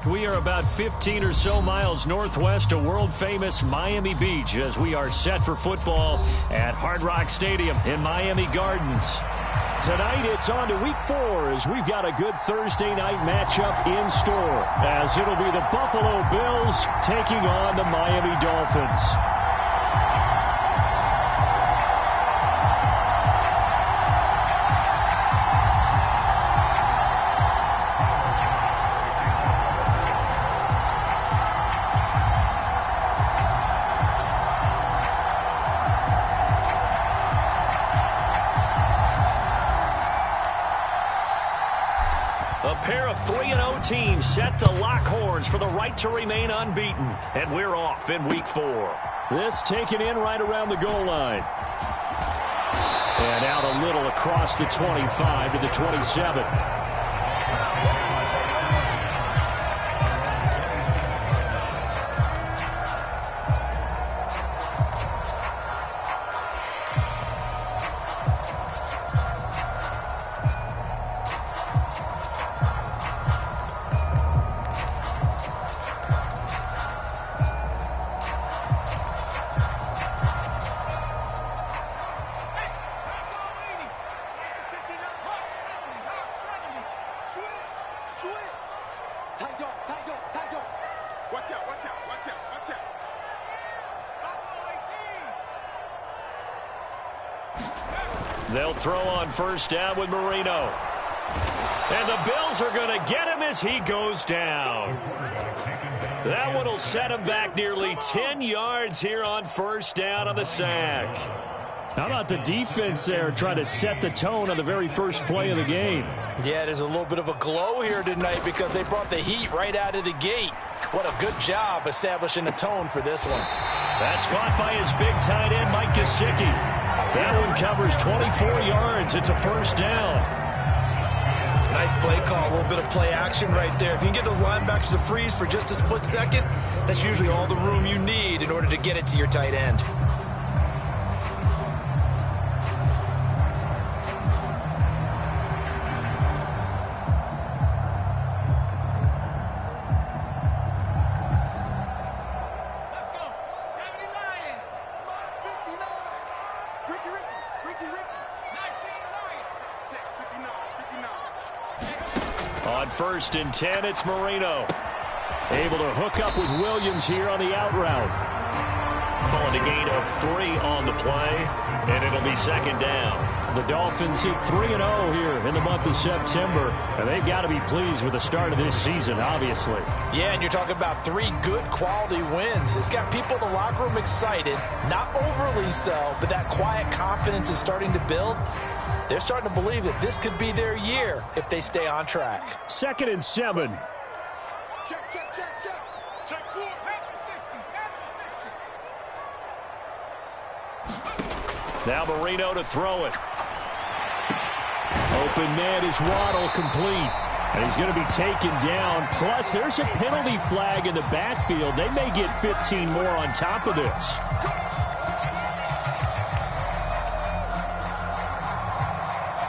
We are about 15 or so miles northwest of world-famous Miami Beach as we are set for football at Hard Rock Stadium in Miami Gardens. Tonight, it's on to Week 4 as we've got a good Thursday night matchup in store, as it'll be the Buffalo Bills taking on the Miami Dolphins. A pair of 3-0 teams set to lock horns for the right to remain unbeaten. And we're off in Week 4. This taken in right around the goal line. And out a little across the 25 to the 27. They'll throw on first down with Marino. And the Bills are going to get him as he goes down. That one will set him back nearly 10 yards here on first down on the sack. How about the defense there trying to set the tone on the very first play of the game? Yeah, there's a little bit of a glow here tonight because they brought the heat right out of the gate. What a good job establishing the tone for this one. That's caught by his big tight end, Mike Gesicki. That one covers 24 yards. It's a first down. Nice play call, a little bit of play action right there. If you can get those linebackers to freeze for just a split second, that's usually all the room you need in order to get it to your tight end. On first and 10, it's Marino. Able to hook up with Williams here on the out route. Calling a gain of 3 on the play, and it'll be second down. The Dolphins hit 3-0 here in the month of September, and they've got to be pleased with the start of this season, obviously. Yeah, and you're talking about 3 good quality wins. It's got people in the locker room excited, not overly so, but that quiet confidence is starting to build. They're starting to believe that this could be their year if they stay on track. 2nd and 7. Check, check, check, check. Check 4. Now Marino to throw it. Open man is Waddle, complete. And he's going to be taken down. Plus, there's a penalty flag in the backfield. They may get 15 more on top of this.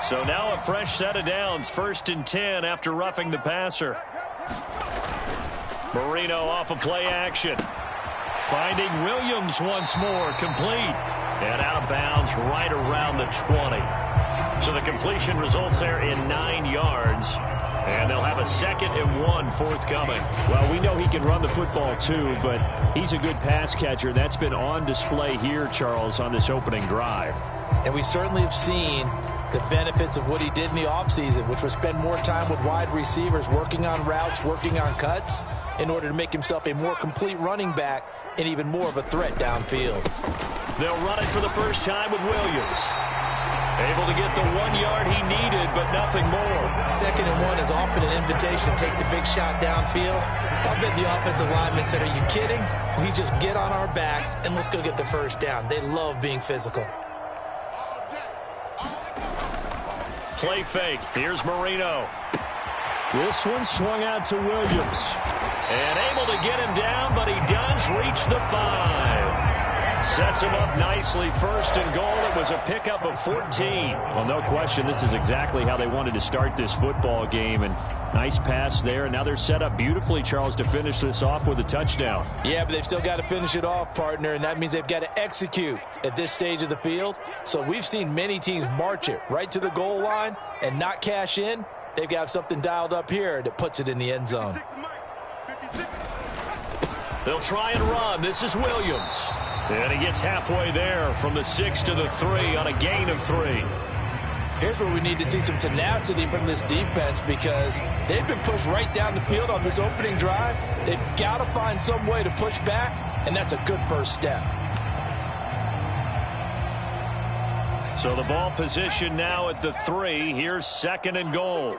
So now a fresh set of downs. 1st and 10 after roughing the passer. Marino off of play action. Finding Williams once more, complete. And out of bounds right around the 20. So the completion results there in 9 yards. And they'll have a 2nd and 1 forthcoming. Well, we know he can run the football too, but he's a good pass catcher. That's been on display here, Charles, on this opening drive. And we certainly have seen the benefits of what he did in the offseason, which was spend more time with wide receivers, working on routes, working on cuts, in order to make himself a more complete running back and even more of a threat downfield. They'll run it for the first time with Williams. Able to get the 1 yard he needed, but nothing more. 2nd and 1 is often an invitation. Take the big shot downfield. I'll bet the offensive lineman said, are you kidding? We just get on our backs and let's go get the first down. They love being physical. Play fake. Here's Marino. This one swung out to Williams. And able to get him down, but he does reach the 5. Sets him up nicely. First and goal. It was a pickup of 14. Well, no question, this is exactly how they wanted to start this football game. And nice pass there. And now they're set up beautifully, Charles, to finish this off with a touchdown. Yeah, but they've still got to finish it off, partner, and that means they've got to execute at this stage of the field. So we've seen many teams march it right to the goal line and not cash in. They've got something dialed up here that puts it in the end zone. They'll try and run. This is Williams. And he gets halfway there from the 6 to the 3 on a gain of 3. Here's where we need to see some tenacity from this defense because they've been pushed right down the field on this opening drive. They've got to find some way to push back, and that's a good first step. So the ball position now at the 3. Here's second and goal.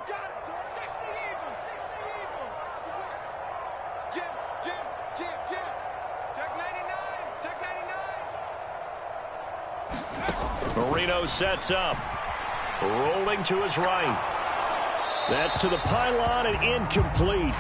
Marino sets up. Rolling to his right. That's to the pylon and incomplete.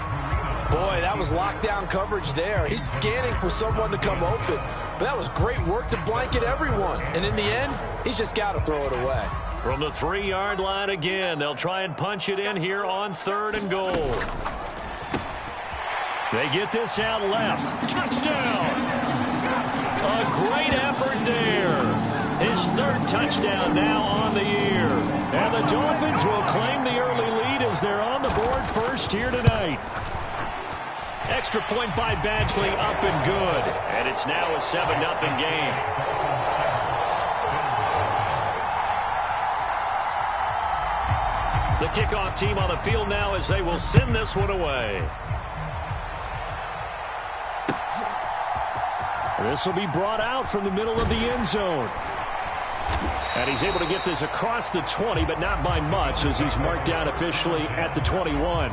Boy, that was lockdown coverage there. He's scanning for someone to come open. But that was great work to blanket everyone. And in the end, he's just got to throw it away. From the 3-yard line again, they'll try and punch it in here on third and goal. They get this out left. Touchdown! A great effort there. His third touchdown now on the year. And the Dolphins will claim the early lead as they're on the board first here tonight. Extra point by Badgley up and good. And it's now a 7-0 game. The kickoff team on the field now as they will send this one away. This will be brought out from the middle of the end zone. And he's able to get this across the 20, but not by much as he's marked down officially at the 21.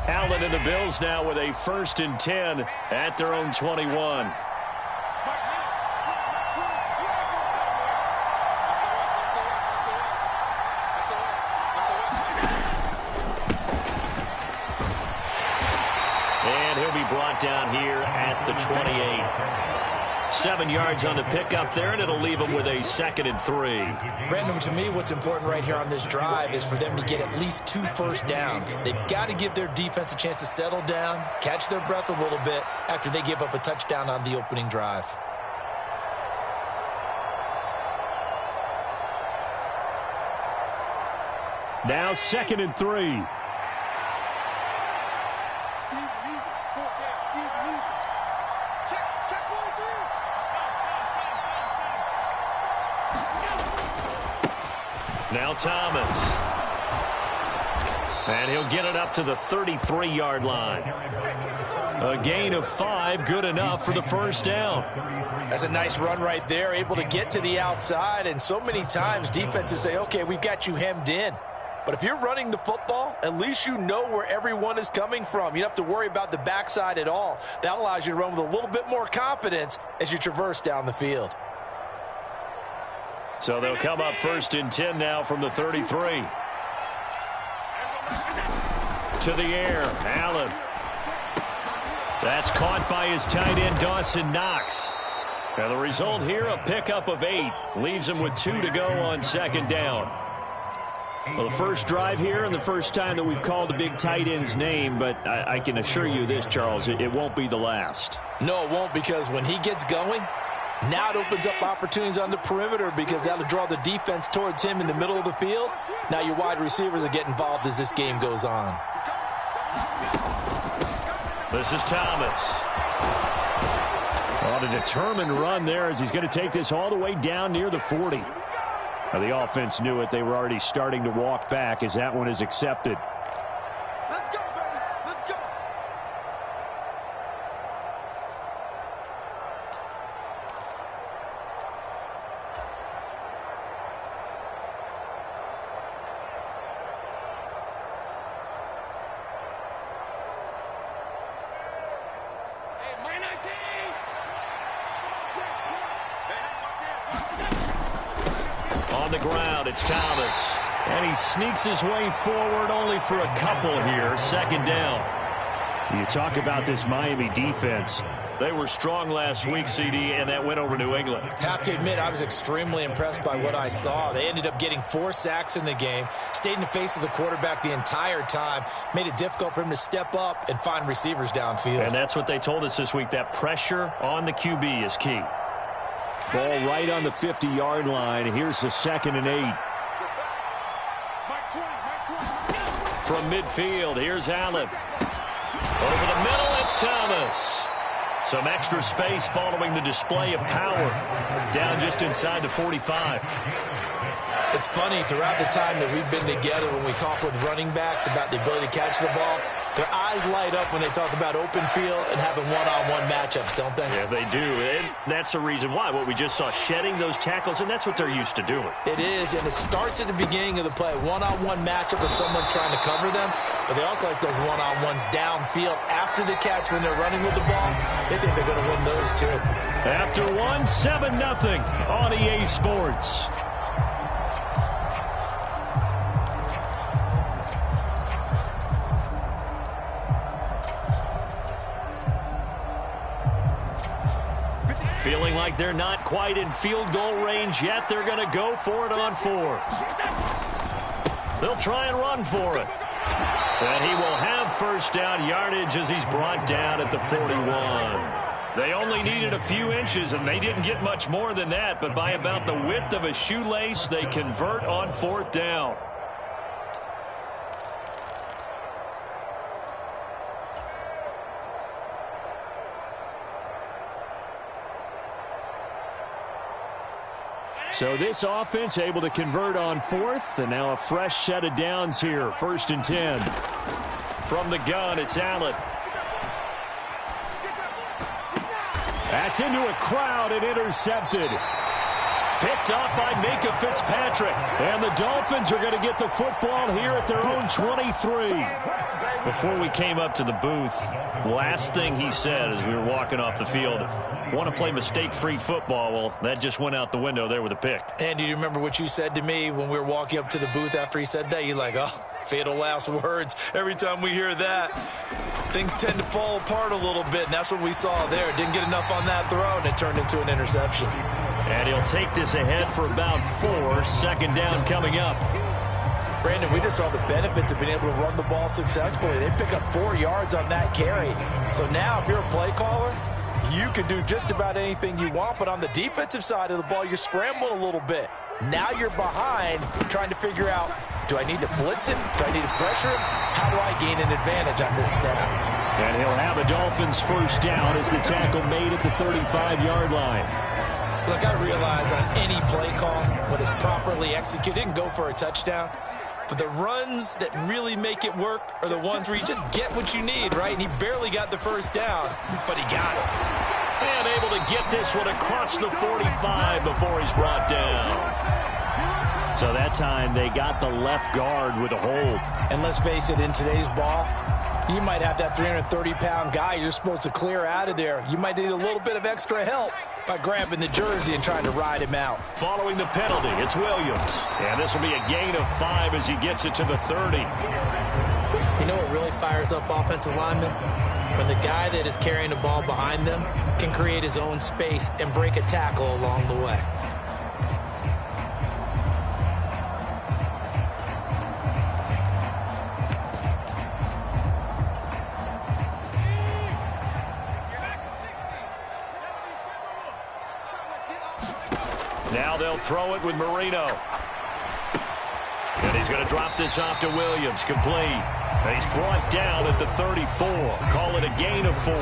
Allen and the Bills now with a 1st and 10 at their own 21. And he'll be brought down here at the 28. 7 yards on the pickup there, and it'll leave them with a 2nd and 3. Brandon, to me, what's important right here on this drive is for them to get at least 2 first downs. They've got to give their defense a chance to settle down, catch their breath a little bit after they give up a touchdown on the opening drive. Now 2nd and 3. Now Thomas. And he'll get it up to the 33-yard line. A gain of 5, good enough for the first down. That's a nice run right there, able to get to the outside. And so many times defenses say, okay, we've got you hemmed in. But if you're running the football, at least you know where everyone is coming from. You don't have to worry about the backside at all. That allows you to run with a little bit more confidence as you traverse down the field. So they'll come up 1st and 10 now from the 33. To the air, Allen. That's caught by his tight end, Dawson Knox. Now the result here, a pickup of 8. Leaves him with 2 to go on 2nd down. Well, the first drive here and the first time that we've called the big tight end's name, but I can assure you this, Charles, it won't be the last. No, it won't, because when he gets going, now it opens up opportunities on the perimeter because that'll draw the defense towards him in the middle of the field. Now your wide receivers will get involved as this game goes on. This is Thomas. On a determined run there as he's going to take this all the way down near the 40. The offense knew it. They were already starting to walk back as that one is accepted. Let's go, baby. Let's go. Hey, my 19. On the ground, it's Thomas. And he sneaks his way forward only for a couple here. Second down. You talk about this Miami defense. They were strong last week, CD, and that went over New England. Have to admit, I was extremely impressed by what I saw. They ended up getting 4 sacks in the game, stayed in the face of the quarterback the entire time, made it difficult for him to step up and find receivers downfield. And that's what they told us this week, that pressure on the QB is key. Ball right on the 50-yard line. Here's the 2nd and 8. From midfield, here's Allen. Over the middle, it's Thomas. Some extra space following the display of power. Down just inside the 45. It's funny, throughout the time that we've been together, when we talk with running backs about the ability to catch the ball, their eyes light up when they talk about open field and having one-on-one matchups, don't they? Yeah, they do. And that's the reason why. What we just saw, shedding those tackles, and that's what they're used to doing. It is, and it starts at the beginning of the play. One-on-one matchup with someone trying to cover them, but they also like those one-on-ones downfield after the catch when they're running with the ball. They think they're going to win those, too. After 7-0 on EA Sports. Feeling like they're not quite in field goal range yet. They're going to go for it on 4th. They'll try and run for it. And he will have first down yardage as he's brought down at the 41. They only needed a few inches, and they didn't get much more than that. But by about the width of a shoelace, they convert on 4th down. So this offense able to convert on 4th, and now a fresh set of downs here. 1st and 10. From the gun, it's Allen. That's into a crowd and intercepted. Picked off by Minka Fitzpatrick. And the Dolphins are going to get the football here at their own 23. Before we came up to the booth, last thing he said as we were walking off the field, want to play mistake-free football. Well, that just went out the window there with a pick. And do you remember what you said to me when we were walking up to the booth after he said that? You're like, oh, fatal last words. Every time we hear that, things tend to fall apart a little bit, and that's what we saw there. Didn't get enough on that throw, and it turned into an interception. And he'll take this ahead for about 4. 2nd down coming up. Brandon, we just saw the benefits of being able to run the ball successfully. They pick up 4 yards on that carry. So now if you're a play caller, you can do just about anything you want, but on the defensive side of the ball, you're scrambling a little bit. Now you're behind trying to figure out, do I need to blitz him? Do I need to pressure him? How do I gain an advantage on this snap? And he'll have a Dolphins first down as the tackle made at the 35-yard line. Look, I realize on any play call, when it's properly executed, it can go for a touchdown. But the runs that really make it work are the ones where you just get what you need, right? And he barely got the first down, but he got it. And able to get this one across the 45 before he's brought down. So that time they got the left guard with a hold. And let's face it, in today's ball, you might have that 330-pound guy you're supposed to clear out of there. You might need a little bit of extra help by grabbing the jersey and trying to ride him out. Following the penalty, it's Williams. And this will be a gain of 5 as he gets it to the 30. You know what really fires up offensive linemen? When the guy that is carrying the ball behind them can create his own space and break a tackle along the way. Now they'll throw it with Marino. And he's going to drop this off to Williams. Complete. And he's brought down at the 34. Call it a gain of 4.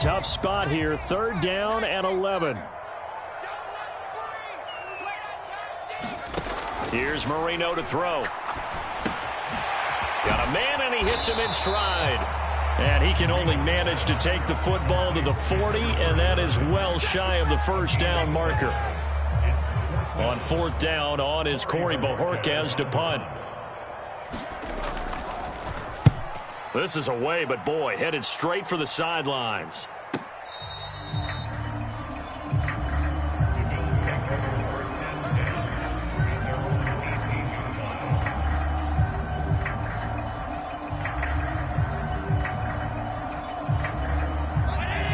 tough spot here. 3rd down and 11. Here's Marino to throw. Got a man, and he hits him in stride. And he can only manage to take the football to the 40, and that is well shy of the 1st down marker. On 4th down, on is Corey Bojorquez to punt. This is away, but boy, headed straight for the sidelines.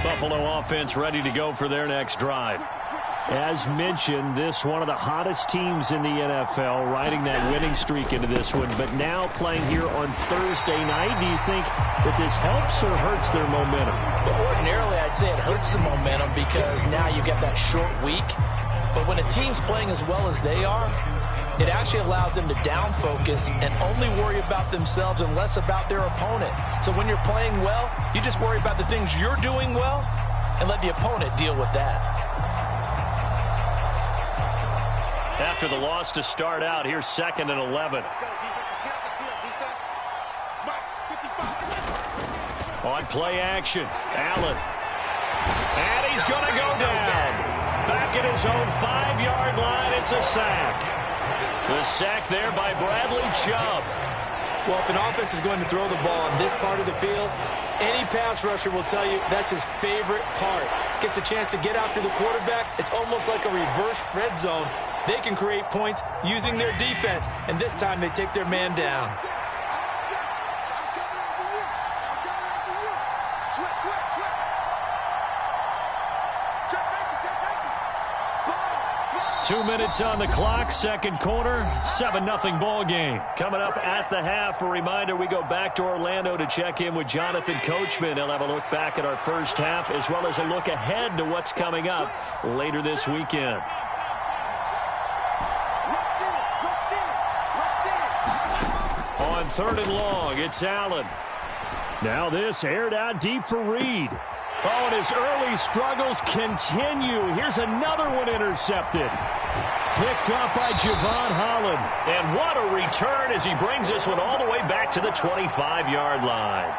Buffalo offense ready to go for their next drive. As mentioned, this one of the hottest teams in the NFL, riding that winning streak into this one, but now playing here on Thursday night. Do you think that this helps or hurts their momentum? Well, ordinarily, I'd say it hurts the momentum because now you get that short week. But when a team's playing as well as they are, it actually allows them to down focus and only worry about themselves and less about their opponent. So when you're playing well, you just worry about the things you're doing well and let the opponent deal with that. After the loss to start out, here's 2nd and 11. On play action, Allen. And he's going to go down. Back at his own 5-yard line, it's a sack. The sack there by Bradley Chubb. Well, if an offense is going to throw the ball on this part of the field, any pass rusher will tell you that's his favorite part. Gets a chance to get after the quarterback. It's almost like a reverse red zone. They can create points using their defense, and this time they take their man down. 2 minutes on the clock, 2nd quarter, 7-0 ball game. Coming up at the half, a reminder, we go back to Orlando to check in with Jonathan Coachman. He'll have a look back at our first half as well as a look ahead to what's coming up later this weekend. On 3rd and long, it's Allen. Now this aired out deep for Reed. Oh, and his early struggles continue. Here's another one intercepted. Picked up by Javon Holland. And what a return as he brings this one all the way back to the 25-yard line.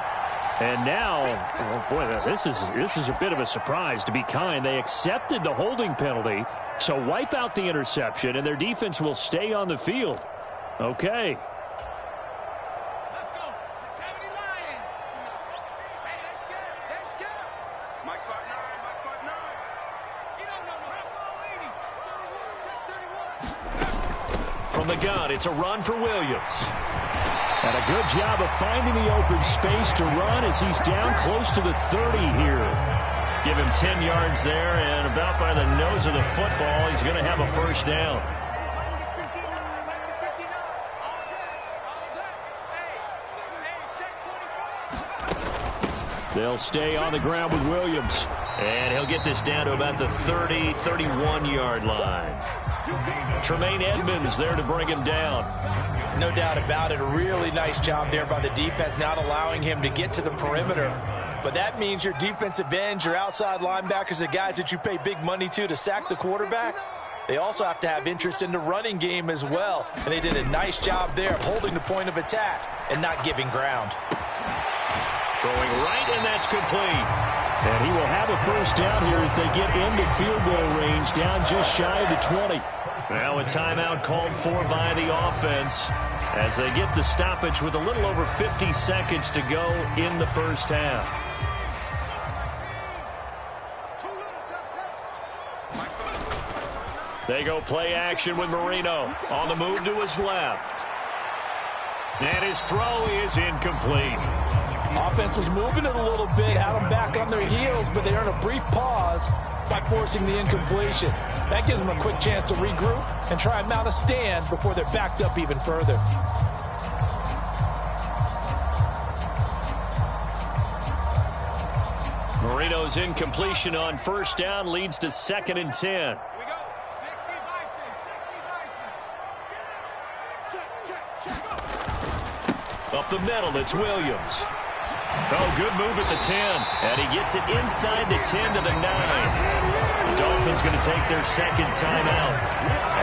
And now, oh boy, this is a bit of a surprise, to be kind. They accepted the holding penalty, so wipe out the interception, and their defense will stay on the field. Okay. From the gun, it's a run for Williams. And a good job of finding the open space to run as he's down close to the 30 here. Give him 10 yards there, and about by the nose of the football, he's going to have a 1st down. They'll stay on the ground with Williams. And he'll get this down to about the 30, 31-yard line. Tremaine Edmonds there to bring him down. No doubt about it. A really nice job there by the defense, not allowing him to get to the perimeter. But that means your defensive ends, your outside linebackers, the guys that you pay big money to sack the quarterback, they also have to have interest in the running game as well. And they did a nice job there of holding the point of attack and not giving ground. Throwing right, and that's complete. And he will have a 1st down here as they get into field goal range, down just shy of the 20. Now a timeout called for by the offense as they get the stoppage with a little over 50 seconds to go in the 1st half. They go play action with Marino on the move to his left. And his throw is incomplete. Offense was moving it a little bit, had them back on their heels, but they earned a brief pause by forcing the incompletion. That gives them a quick chance to regroup and try and mount a stand before they're backed up even further. Marino's incompletion on 1st down leads to 2nd and 10. Up the middle, it's Williams. Oh, good move at the 10. And he gets it inside the 10 to the 9. The Dolphins going to take their second timeout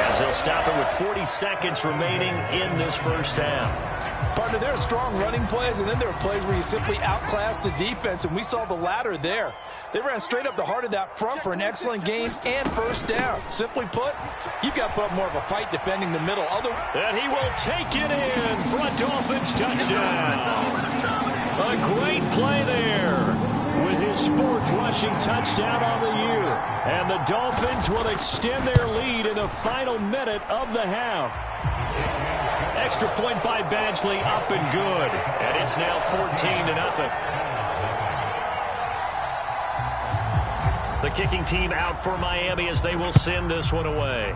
as they'll stop it with 40 seconds remaining in this first half. Partner, there are strong running plays, and then there are plays where you simply outclass the defense, and we saw the latter there. They ran straight up the heart of that front for an excellent gain and first down. Simply put, you've got to put more of a fight defending the middle. And he will take it in for a Dolphins touchdown. A great play there with his 4th rushing touchdown on the year. And the Dolphins will extend their lead in the final minute of the half. Extra point by Badgley, up and good. And it's now 14-0. The kicking team out for Miami as they will send this one away.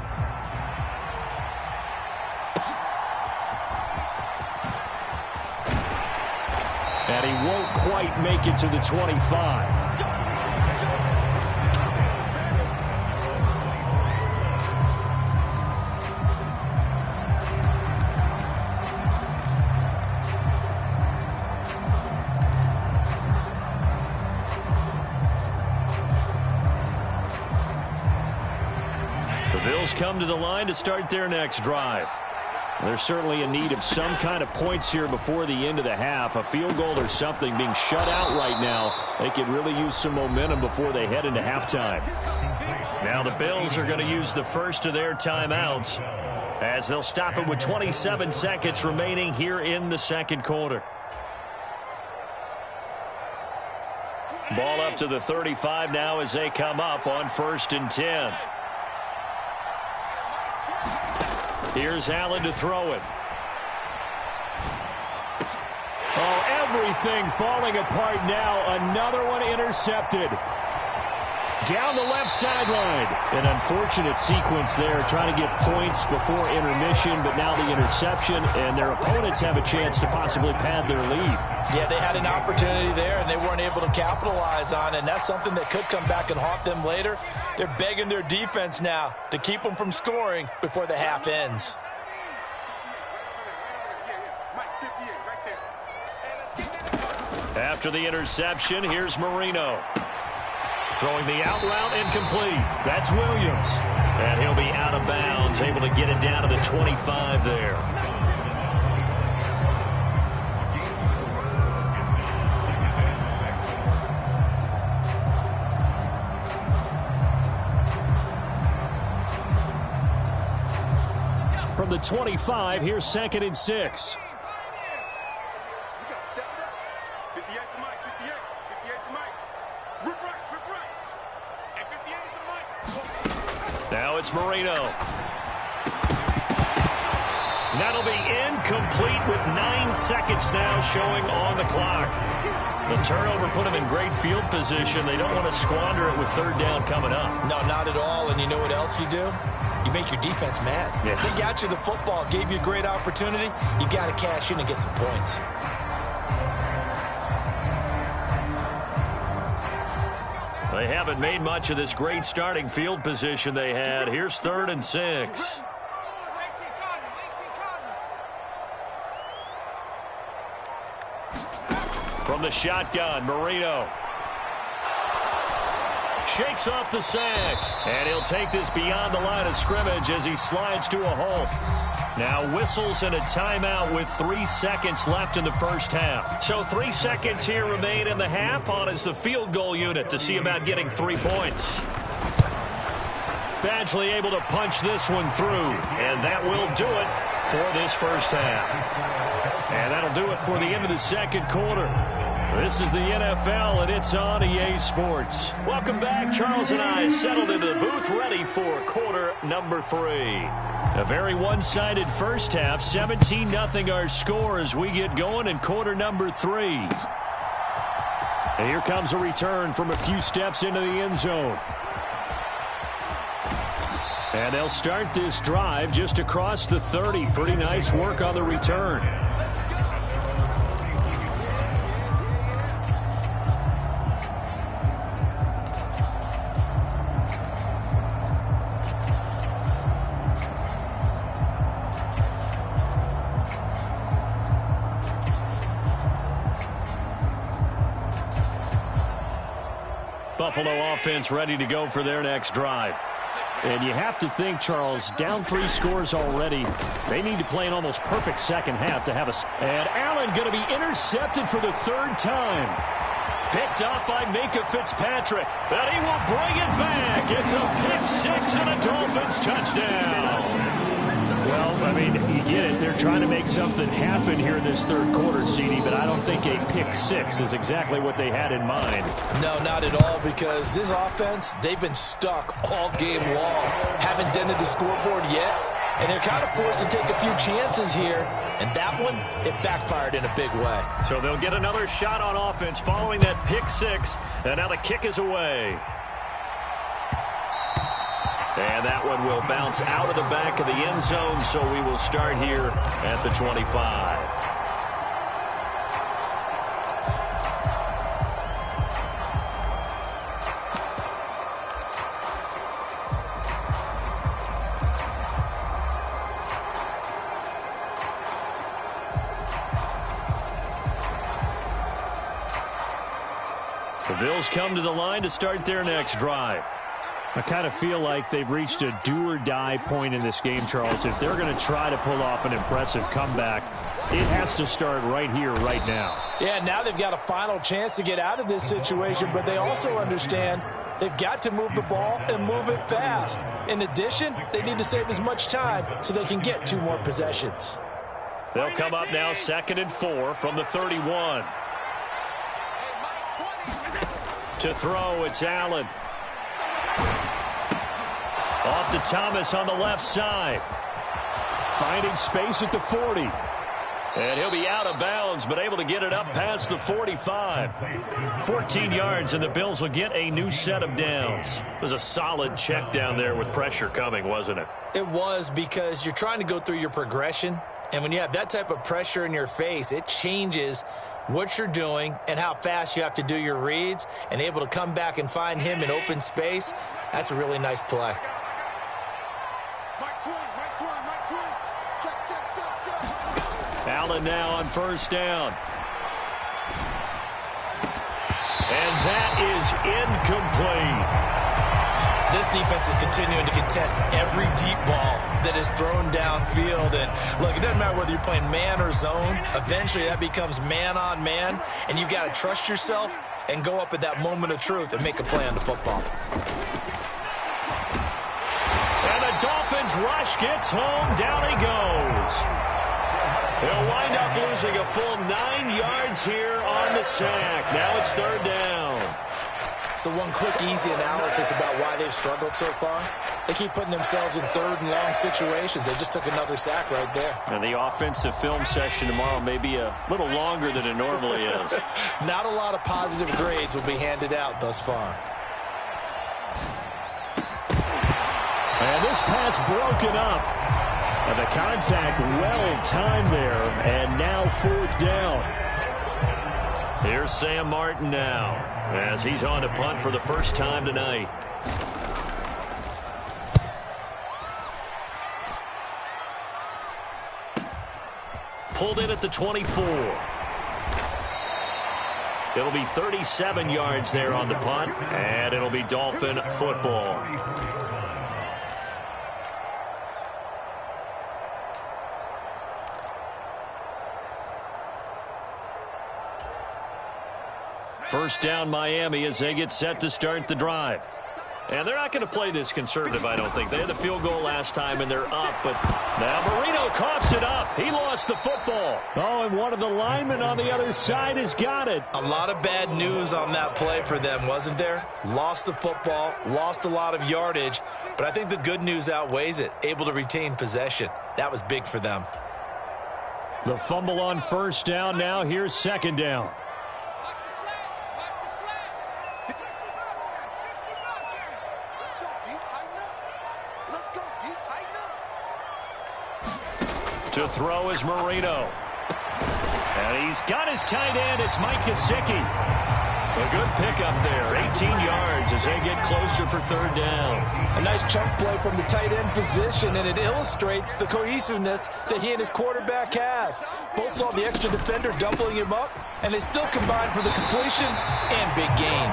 And he won't quite make it to the 25. Bills come to the line to start their next drive. They're certainly in need of some kind of points here before the end of the half. A field goal or something. Being shut out right now, they could really use some momentum before they head into halftime. Now the Bills are going to use the first of their timeouts as they'll stop it with 27 seconds remaining here in the second quarter. Ball up to the 35 now as they come up on 1st and 10. Here's Allen to throw it. Oh, everything falling apart now. Another one intercepted. Down the left sideline. An unfortunate sequence there, trying to get points before intermission, but now the interception, and their opponents have a chance to possibly pad their lead. Yeah, they had an opportunity there, and they weren't able to capitalize on it, and that's something that could come back and haunt them later. They're begging their defense now to keep them from scoring before the half ends. After the interception, here's Marino. Throwing the out route incomplete. That's Williams. And he'll be out of bounds, able to get it down to the 25 there. From the 25, here's 2nd and 6. Now it's Marino. That'll be incomplete with 9 seconds now showing on the clock. The turnover put them in great field position. They don't want to squander it with 3rd down coming up. No, not at all. And you know what else you do? You make your defense mad. Yeah. They got you the football, gave you a great opportunity. You got to cash in and get some points. They haven't made much of this great starting field position they had. Here's 3rd and 6. From the shotgun, Marino. Shakes off the sack. And he'll take this beyond the line of scrimmage as he slides to a halt. Now whistles and a timeout with 3 seconds left in the first half. So 3 seconds here remain in the half on as the field goal unit to see about getting 3 points. Badgley able to punch this one through. And that will do it for this first half. And that'll do it for the end of the second quarter. This is the NFL, and it's on EA Sports. Welcome back. Charles and I settled into the booth, ready for quarter number 3. A very one-sided first half, 17-0 our score as we get going in quarter number 3. And here comes a return from a few steps into the end zone. And they'll start this drive just across the 30. Pretty nice work on the return. Buffalo offense ready to go for their next drive. And you have to think, Charles, down 3 scores already. They need to play an almost perfect second half to have a... And Allen going to be intercepted for the 3rd time. Picked up by Minkah Fitzpatrick. And he will bring it back. It's a pick-6 and a Dolphins touchdown. Well, I mean, you get it. They're trying to make something happen here in this 3rd quarter, CD, but I don't think a pick-6 is exactly what they had in mind. No, not at all, because this offense, they've been stuck all game long. Haven't dented the scoreboard yet, and they're kind of forced to take a few chances here, and that one, it backfired in a big way. So they'll get another shot on offense following that pick-6, and now the kick is away. And that one will bounce out of the back of the end zone, so we will start here at the 25. The Bills come to the line to start their next drive. I kind of feel like they've reached a do-or-die point in this game, Charles. If they're going to try to pull off an impressive comeback, it has to start right here, right now. Yeah, now they've got a final chance to get out of this situation, but they also understand they've got to move the ball and move it fast. In addition, they need to save as much time so they can get 2 more possessions. They'll come up now 2nd and 4 from the 31. To throw, it's Allen. Off to Thomas on the left side. Finding space at the 40. And he'll be out of bounds, but able to get it up past the 45. 14 yards, and the Bills will get a new set of downs. It was a solid check down there with pressure coming, wasn't it? It was, because you're trying to go through your progression, and when you have that type of pressure in your face, it changes what you're doing and how fast you have to do your reads, and able to come back and find him in open space. That's a really nice play. Allen now on 1st down. And that is incomplete. This defense is continuing to contest every deep ball that is thrown downfield. And look, it doesn't matter whether you're playing man or zone. Eventually that becomes man on man, and you've got to trust yourself and go up at that moment of truth and make a play on the football. And the Dolphins rush gets home. Down he goes. He'll wind up losing a full 9 yards here on the sack. Now it's 3rd down. So one quick, easy analysis about why they've struggled so far. They keep putting themselves in 3rd and long situations. They just took another sack right there. And the offensive film session tomorrow may be a little longer than it normally is. Not a lot of positive grades will be handed out thus far. And this pass broken up. And the contact well timed there. And now 4th down. Here's Sam Martin now, as he's on to punt for the first time tonight. Pulled in at the 24. It'll be 37 yards there on the punt, and it'll be Dolphin football. First down Miami as they get set to start the drive. And they're not going to play this conservative, I don't think. They had the field goal last time, and they're up. But now Marino coughs it up. He lost the football. Oh, and one of the linemen on the other side has got it. A lot of bad news on that play for them, wasn't there? Lost the football, lost a lot of yardage. But I think the good news outweighs it. Able to retain possession. That was big for them. The fumble on 1st down. Now here's 2nd down. To throw is Marino. And he's got his tight end. It's Mike Gesicki. A good pickup there. 18 yards as they get closer for 3rd down. A nice chunk play from the tight end position, and it illustrates the cohesiveness that he and his quarterback have. Both saw the extra defender doubling him up, and they still combined for the completion and big gain.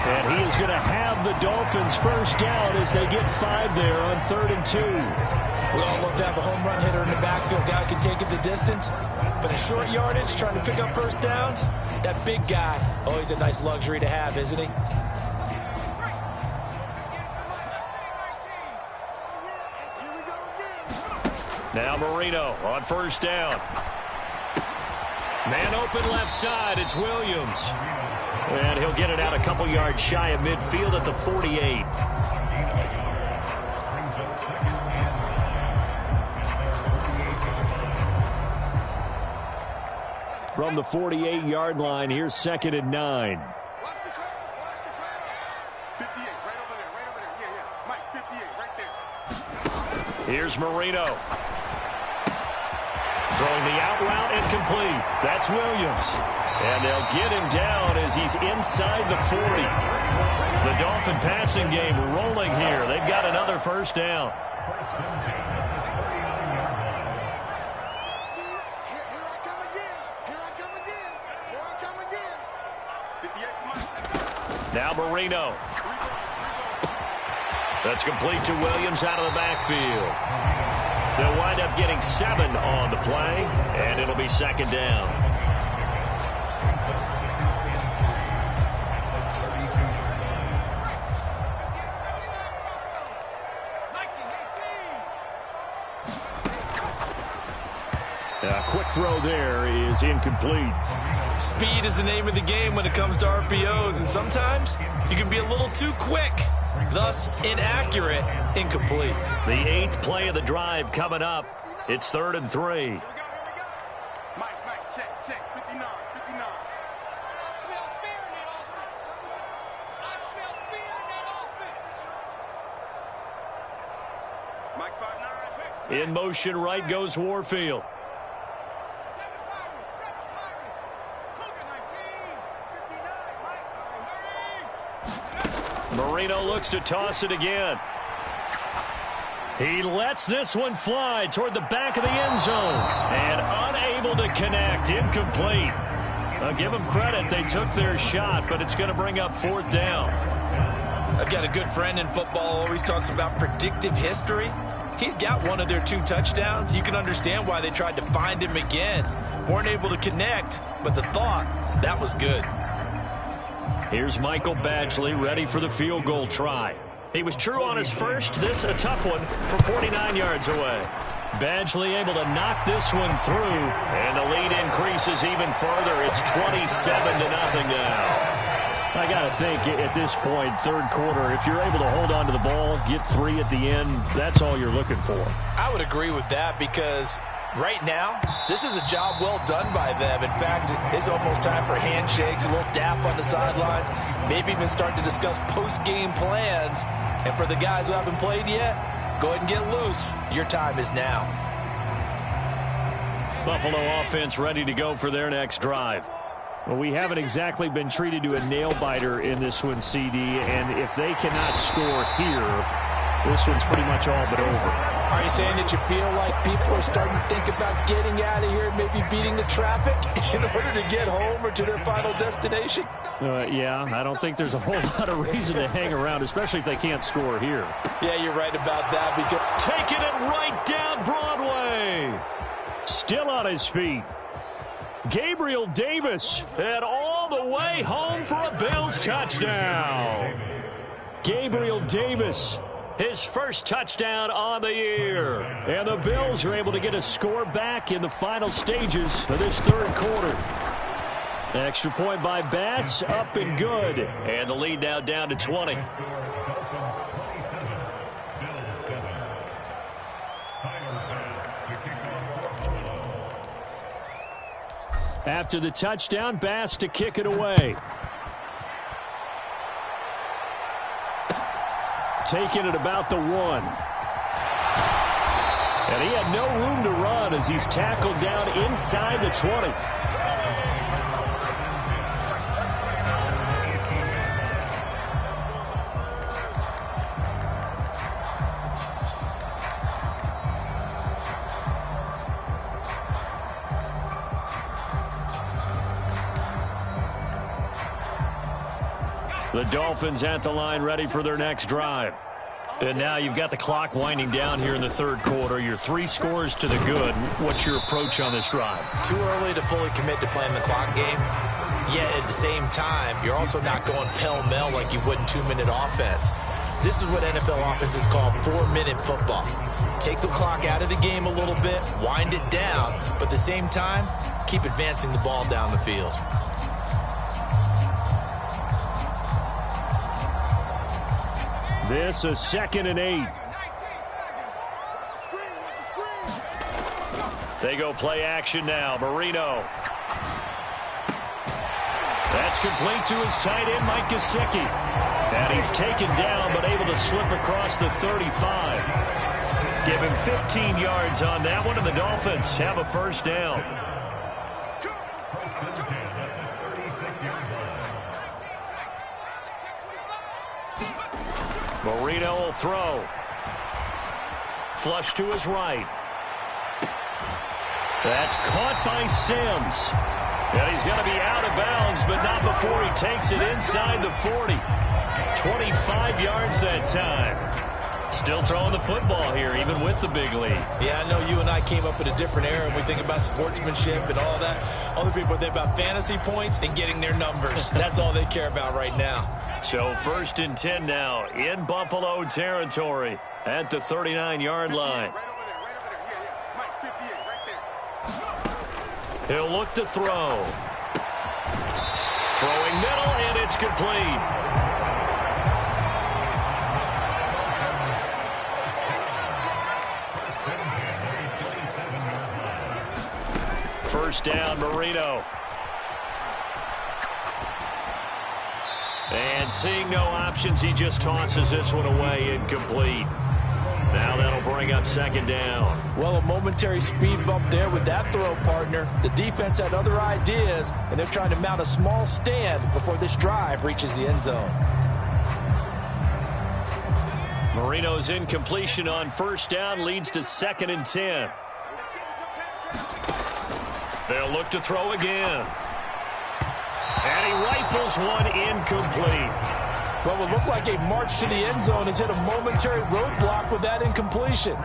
And he is going to have the Dolphins first down as they get 5 there on 3rd and 2. We all love to have a home run hitter in the backfield. Guy can take it the distance. But in short yardage, trying to pick up first downs, that big guy, always a nice luxury to have, isn't he? Now Marino on first down. Man open left side. It's Williams. And he'll get it out a couple yards shy of midfield at the 48. From the 48-yard line, here's 2nd and 9. Watch the crowd. Watch the crowd. 58, right over there. Right over there. Yeah, yeah. Mike, 58, right there. Here's Marino. Throwing the out route is complete. That's Williams. And they'll get him down as he's inside the 40. The Dolphin passing game rolling here. They've got another first down. Now Marino. That's complete to Williams out of the backfield. They'll wind up getting 7 on the play, and it'll be 2nd down. A quick throw there is incomplete. Speed is the name of the game when it comes to RPOs, and sometimes you can be a little too quick, thus inaccurate, incomplete. The 8th play of the drive coming up. It's 3rd and 3. Mike, check, 59. I smell fear in that offense. I smell fear in that offense. Mike's 5'9". In motion right goes Warfield. Marino looks to toss it again. He lets this one fly toward the back of the end zone. And unable to connect. Incomplete. I'll give them credit. They took their shot, but it's going to bring up 4th down. I've got a good friend in football, always talks about predictive history. He's got one of their 2 touchdowns. You can understand why they tried to find him again. Weren't able to connect, but the thought, that was good. Here's Michael Badgley ready for the field goal try. He was true on his first. This a tough one from 49 yards away. Badgley able to knock this one through, and the lead increases even further. It's 27-0 now. I got to think at this point, 3rd quarter, if you're able to hold on to the ball, get 3 at the end, that's all you're looking for. I would agree with that because right now, this is a job well done by them. In fact, it's almost time for handshakes, a little dap on the sidelines, maybe even starting to discuss post-game plans. And for the guys who haven't played yet, go ahead and get loose. Your time is now. Buffalo offense ready to go for their next drive. Well, we haven't exactly been treated to a nail-biter in this one, CD, and if they cannot score here, this one's pretty much all but over. Are you saying that you feel like people are starting to think about getting out of here and maybe beating the traffic in order to get home or to their final destination? Yeah, I don't think there's a whole lot of reason to hang around, especially if they can't score here. Yeah, you're right about that. Because taking it right down Broadway. Still on his feet. Gabriel Davis, and all the way home for a Bills touchdown. Gabriel Davis, his first touchdown on the year. And the Bills are able to get a score back in the final stages of this 3rd quarter. Extra point by Bass, up and good. And the lead now down to 20. After the touchdown, Bass to kick it away. Taking it about the 1. And he had no room to run as he's tackled down inside the 20. The Dolphins at the line ready for their next drive. And now you've got the clock winding down here in the third quarter. You're 3 scores to the good. What's your approach on this drive? Too early to fully commit to playing the clock game. Yet at the same time, you're also not going pell-mell like you would in 2-minute offense. This is what NFL offenses call 4-minute football. Take the clock out of the game a little bit, wind it down, but at the same time, keep advancing the ball down the field. This is 2nd and 8. They go play action now. Marino. That's complete to his tight end, Mike Gesicki. And he's taken down, but able to slip across the 35. Give him 15 yards on that one, and the Dolphins have a first down. Marino will throw. Flush to his right. That's caught by Sims. And he's going to be out of bounds, but not before he takes it inside the 40. 25 yards that time. Still throwing the football here, even with the big lead. Yeah, I know you and I came up in a different era, and we think about sportsmanship and all that. Other people think about fantasy points and getting their numbers. That's all they care about right now. So 1st and 10 now in Buffalo territory at the 39-yard line. He'll look to throw. Throwing middle, and it's complete. First down, Marino. And seeing no options, he just tosses this one away, incomplete. Now that'll bring up 2nd down. Well, a momentary speed bump there with that throw, partner. The defense had other ideas, and they're trying to mount a small stand before this drive reaches the end zone. Marino's incompletion on first down leads to 2nd and 10. They'll look to throw again. And he rifles one incomplete. Well, what looked like a march to the end zone has hit a momentary roadblock with that incompletion.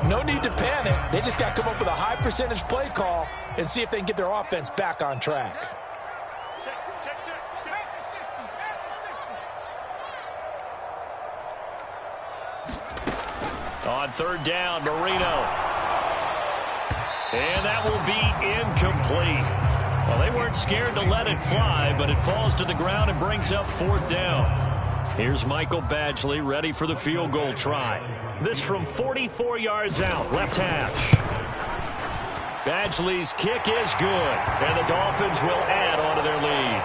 No need to panic. They just got to come up with a high percentage play call and see if they can get their offense back on track. On 3rd down, Marino. And that will be incomplete. Well, they weren't scared to let it fly, but it falls to the ground and brings up 4th down. Here's Michael Badgley ready for the field goal try. This from 44 yards out, left hash. Badgley's kick is good, and the Dolphins will add on to their lead.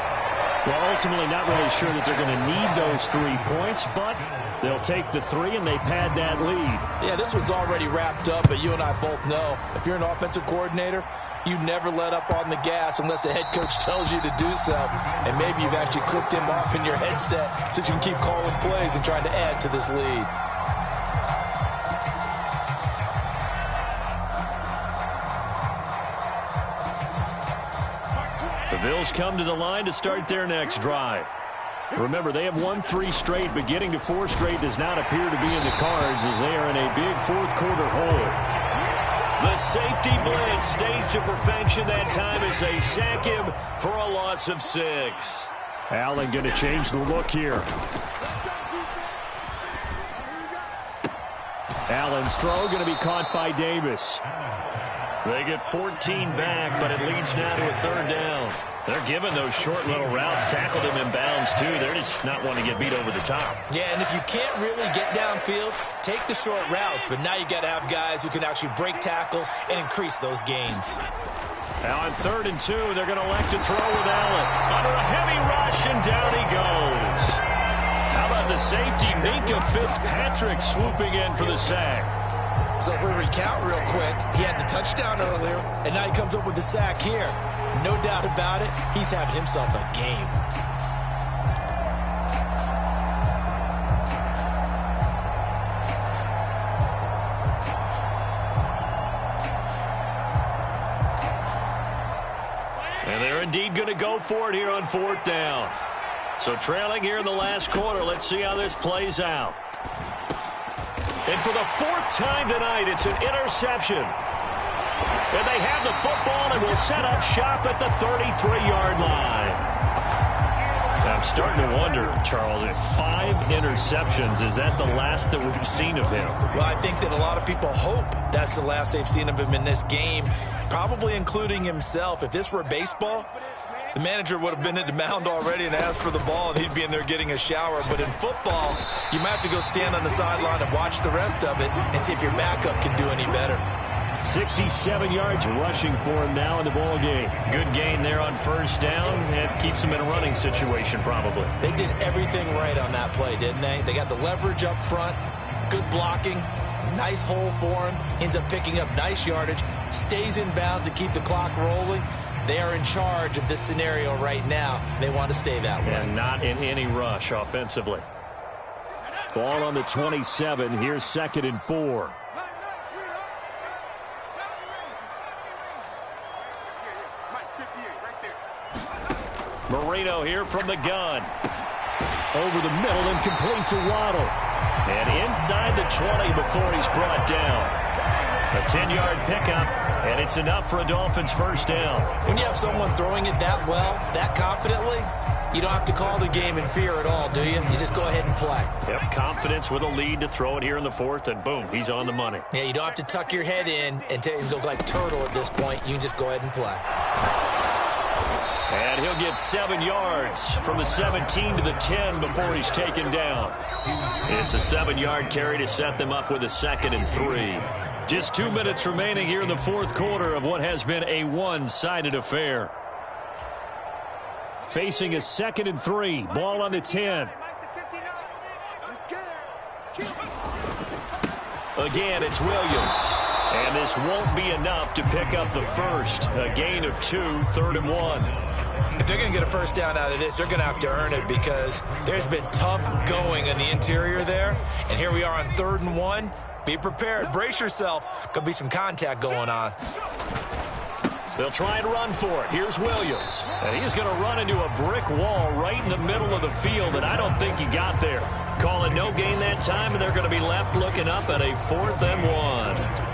Well, ultimately not really sure that they're going to need those 3 points, but they'll take the 3 and they pad that lead. Yeah, this one's already wrapped up, but you and I both know if you're an offensive coordinator, you never let up on the gas unless the head coach tells you to do so. And maybe you've actually clicked him off in your headset so you can keep calling plays and trying to add to this lead. The Bills come to the line to start their next drive. Remember, they have won 3 straight, but getting to 4 straight does not appear to be in the cards as they are in a big 4th quarter hole. The safety blitz staged to perfection that time as they sack him for a loss of 6. Allen going to change the look here. Allen's throw going to be caught by Davis. They get 14 back, but it leads now to a 3rd down. They're giving those short little routes, tackled him in bounds too. They're just not wanting to get beat over the top. Yeah, and if you can't really get downfield, take the short routes. But now you got to have guys who can actually break tackles and increase those gains. Now on 3rd and 2, they're going to elect to throw with Allen. Under a heavy rush, and down he goes. How about the safety, Minka Fitzpatrick, swooping in for the sack. So if we recount real quick, he had the touchdown earlier, and now he comes up with the sack here. No doubt about it, he's having himself a game. And they're indeed going to go for it here on 4th down. So trailing here in the last quarter. Let's see how this plays out. And for the fourth time tonight, it's an interception. And they have the football and will set up shop at the 33-yard line. I'm starting to wonder, Charles, if 5 interceptions, is that the last that we've seen of him? Well, I think that a lot of people hope that's the last they've seen of him in this game, probably including himself. If this were baseball, the manager would have been at the mound already and asked for the ball, and he'd be in there getting a shower. But in football, you might have to go stand on the sideline and watch the rest of it and see if your backup can do any better. 67 yards rushing for him now in the ball game. Good gain there on first down. It keeps him in a running situation probably. They did everything right on that play, didn't they? They got the leverage up front, good blocking, nice hole for him, ends up picking up nice yardage, stays in bounds to keep the clock rolling. They are in charge of this scenario right now. They want to stay that way. And not in any rush offensively. Ball on the 27. Here's 2nd and 4. Marino here from the gun. Over the middle and complete to Waddle. And inside the 20 before he's brought down. A 10-yard pickup, and it's enough for a Dolphins first down. When you have someone throwing it that well, that confidently, you don't have to call the game in fear at all, do you? You just go ahead and play. Yep, confidence with a lead to throw it here in the 4th, and boom, he's on the money. Yeah, you don't have to tuck your head in and go like turtle at this point. You can just go ahead and play. And he'll get 7 yards from the 17 to the 10 before he's taken down. It's a 7-yard carry to set them up with a 2nd and 3. Just 2 minutes remaining here in the 4th quarter of what has been a one-sided affair. Facing a 2nd and 3. Ball on the 10. Again, it's Williams. And this won't be enough to pick up the first. A gain of 2, 3rd and 1. If they're going to get a first down out of this, they're going to have to earn it because there's been tough going in the interior there. And here we are on 3rd and 1. Be prepared. Brace yourself. Could be some contact going on. They'll try and run for it. Here's Williams. And he's going to run into a brick wall right in the middle of the field, and I don't think he got there. Call it no gain that time, and they're going to be left looking up at a 4th and 1.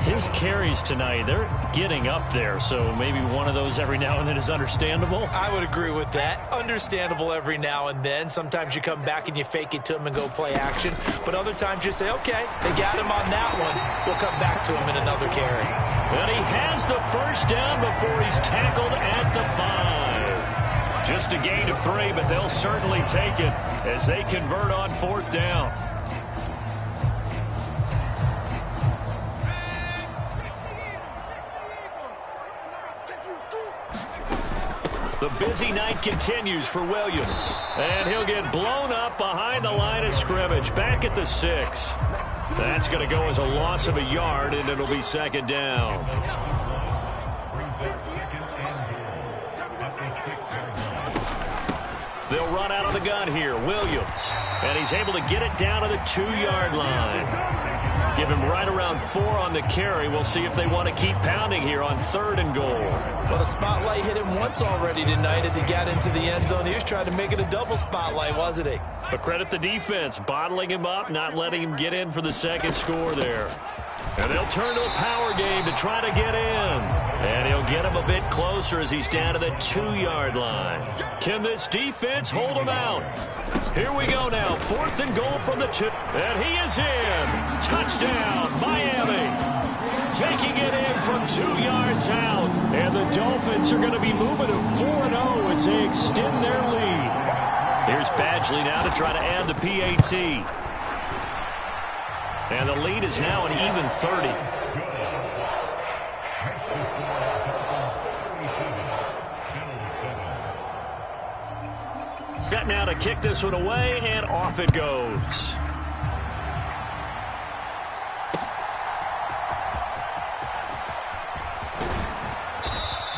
His carries tonight, they're getting up there, so maybe one of those every now and then is understandable. I would agree with that. Understandable every now and then. Sometimes you come back and you fake it to him and go play action. But other times you say, okay, they got him on that one. We'll come back to him in another carry. And he has the first down before he's tackled at the 5. Just a gain of 3, but they'll certainly take it as they convert on 4th down. The busy night continues for Williams. And he'll get blown up behind the line of scrimmage. Back at the 6. That's going to go as a loss of a yard, and it'll be 2nd down. They'll run out of the gun here. Williams. And he's able to get it down to the 2-yard line. Give him right around 4 on the carry. We'll see if they want to keep pounding here on 3rd and goal. Well, the spotlight hit him once already tonight as he got into the end zone. He was trying to make it a double spotlight, wasn't he? But credit the defense, bottling him up, not letting him get in for the 2nd score there. And they'll turn to a power game to try to get in. And he'll get him a bit closer as he's down to the 2-yard line. Can this defense hold him out? Here we go now. 4th and goal from the 2. And he is in. Touchdown, Miami. Taking it in from 2 yards out. And the Dolphins are going to be moving to 4-0 as they extend their lead. Here's Badgley now to try to add the PAT. And the lead is now an even 30. Set now to kick this one away, and off it goes.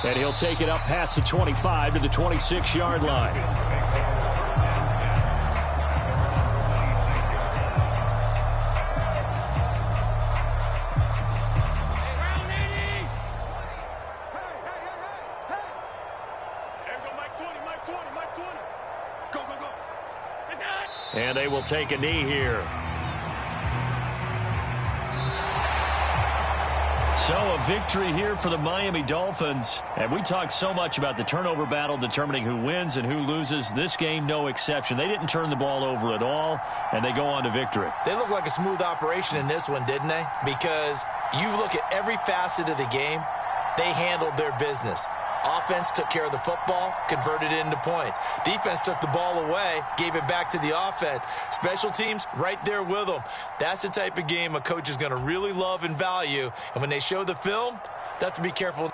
And he'll take it up past the 25 to the 26-yard line. And they will take a knee here. So a victory here for the Miami Dolphins. And we talked so much about the turnover battle determining who wins and who loses. This game, no exception. They didn't turn the ball over at all, and they go on to victory. They look like a smooth operation in this one, didn't they? Because you look at every facet of the game, they handled their business. Offense took care of the football, converted it into points. Defense took the ball away, gave it back to the offense. Special teams, right there with them. That's the type of game a coach is going to really love and value. And when they show the film, they have to be careful.